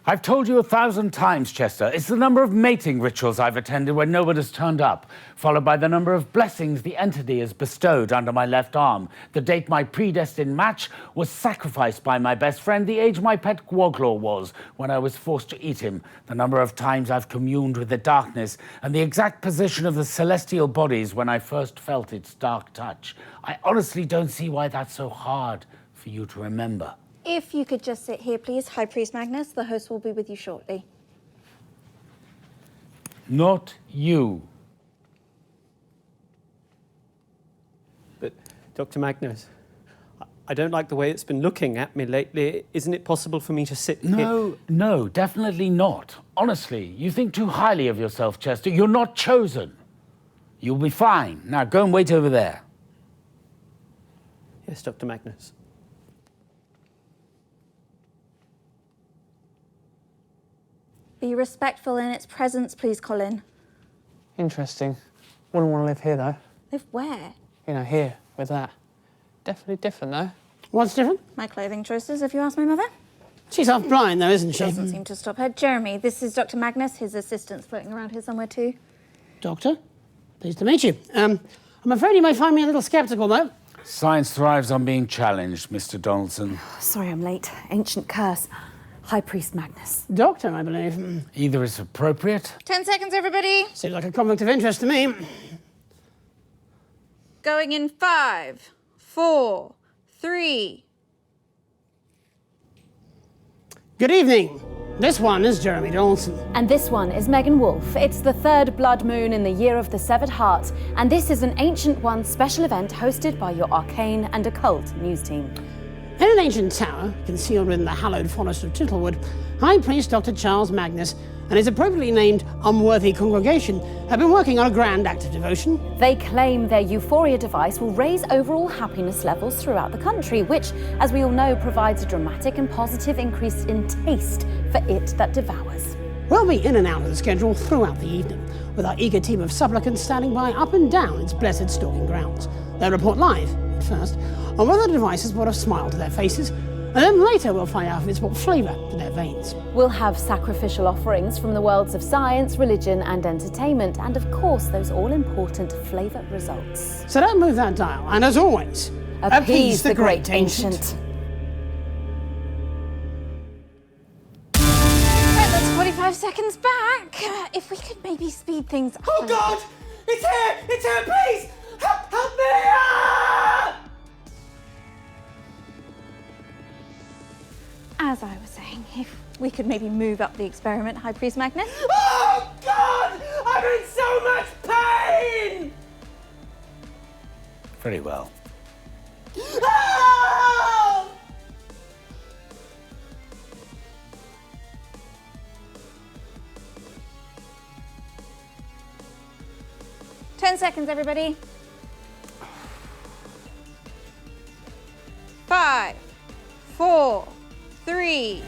I've told you 1,000 times, Chester. It's the number of mating rituals I've attended when no one has turned up, followed by the number of blessings the entity has bestowed under my left arm. The date my predestined match was sacrificed by my best friend, the age my pet Gwoglaw was when I was forced to eat him, the number of times I've communed with the darkness, and the exact position of the celestial bodies when I first felt its dark touch. I honestly don't see why that's so hard for you to remember. If you could just sit here, please. High Priest Magnus, the host will be with you shortly. Not you. But, Dr. Magnus, I don't like the way it's been looking at me lately. Isn't it possible for me to sit here? No, definitely not. Honestly, you think too highly of yourself, Chester. You're not chosen. You'll be fine. Now, go and wait over there. Yes, Dr. Magnus. Be respectful in its presence, please, Colin. Interesting. Wouldn't want to live here, though. Live where? You know, here, with that. Definitely different, though. What's different? My clothing choices, if you ask my mother. She's half blind, though, isn't she? Doesn't seem to stop her. Jeremy, this is Dr. Magnus. His assistant's floating around here somewhere, too. Doctor, pleased to meet you. I'm afraid you may find me a little sceptical, though. Science thrives on being challenged, Mr. Donaldson. Sorry I'm late. Ancient curse. High Priest Magnus. Doctor, I believe. Either is appropriate. 10 seconds, everybody. Seems like a conflict of interest to me. Going in 5, 4, 3. Good evening. This one is Jeremy Donaldson. And this one is Megan Wolfe. It's the third blood moon in the year of the severed heart, and this is an Ancient One special event hosted by your arcane and occult news team. In an ancient tower, concealed within the hallowed forest of Tittlewood, High Priest Dr. Charles Magnus and his appropriately named unworthy congregation have been working on a grand act of devotion. They claim their Euphoria device will raise overall happiness levels throughout the country, which, as we all know, provides a dramatic and positive increase in taste for it that devours. We'll be in and out of the schedule throughout the evening, with our eager team of supplicants standing by up and down its blessed stalking grounds. They'll report live, at first, on whether the device has brought a smile to their faces, and then later we'll find out if it's brought flavour to their veins. We'll have sacrificial offerings from the worlds of science, religion and entertainment, and of course those all-important flavour results. So don't move that dial, and as always, appease the great ancient. Right, that's 45 seconds back. If we could maybe speed things up. Oh God! It's here! It's here, please! Help me! Ah! As I was saying, if we could maybe move up the experiment, High Priest Magnus. Oh God! I'm in so much pain! Very well. Ah! 10 seconds, everybody. 5, 4, 3.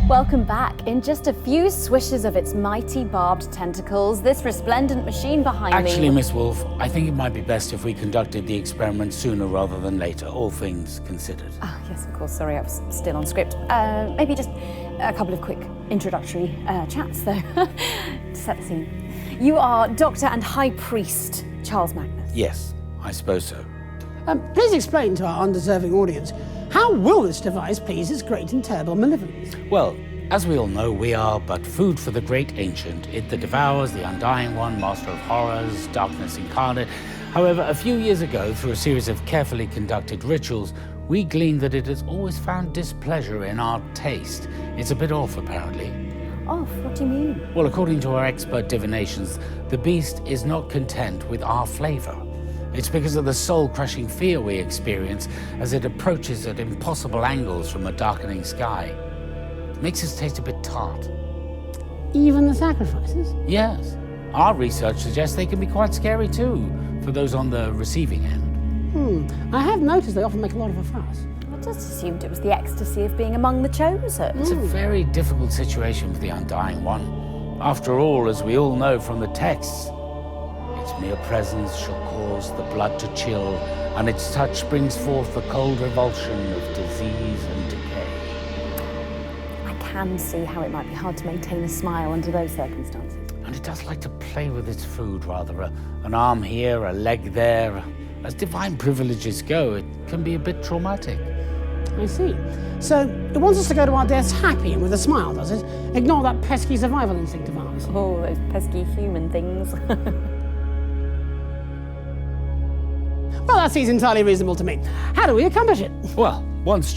Welcome back. In just a few swishes of its mighty barbed tentacles, this resplendent machine behind me... Actually, Miss Wolfe, I think it might be best if we conducted the experiment sooner rather than later, all things considered. Oh, yes, of course. Sorry, I was still on script. Maybe just a couple of quick introductory chats, though, to set the scene. You are Doctor and High Priest Charles Magnus. Yes, I suppose so. Please explain to our undeserving audience, how will this device please his great and terrible malevolence? Well, as we all know, we are but food for the great ancient. It that devours, the undying one, master of horrors, darkness incarnate. However, a few years ago, through a series of carefully conducted rituals, we gleaned that it has always found displeasure in our taste. It's a bit off, apparently. Off? What do you mean? Well, according to our expert divinations, the beast is not content with our flavor. It's because of the soul-crushing fear we experience as it approaches at impossible angles from a darkening sky. It makes us taste a bit tart. Even the sacrifices? Yes. Our research suggests they can be quite scary too, for those on the receiving end. I have noticed they often make a lot of a fuss. I just assumed it was the ecstasy of being among the chosen. It's a very difficult situation for the Undying One. After all, as we all know from the texts, its mere presence shall cause the blood to chill, and its touch brings forth the cold revulsion of disease and decay. can see how it might be hard to maintain a smile under those circumstances. And it does like to play with its food, rather. An arm here, a leg there. As divine privileges go, it can be a bit traumatic. I see. So it wants us to go to our deaths happy and with a smile, does it? Ignore that pesky survival instinct of ours. Oh, those pesky human things. Well, that seems entirely reasonable to me. How do we accomplish it? Well, once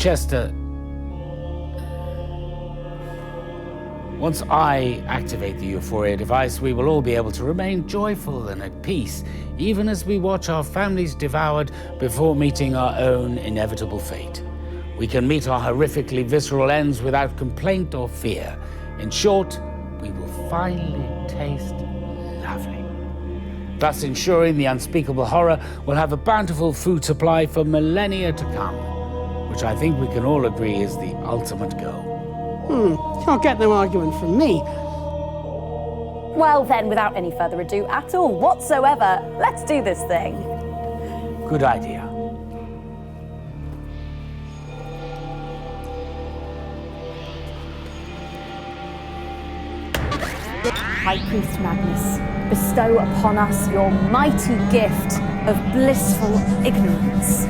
I activate the Euphoria device, we will all be able to remain joyful and at peace, even as we watch our families devoured before meeting our own inevitable fate. We can meet our horrifically visceral ends without complaint or fear. In short, we will finally taste lovely, thus ensuring the unspeakable horror will have a bountiful food supply for millennia to come, which I think we can all agree is the ultimate goal. Can't get no argument from me. Well then, without any further ado at all whatsoever, let's do this thing. Good idea. High Priest Magnus, bestow upon us your mighty gift of blissful ignorance.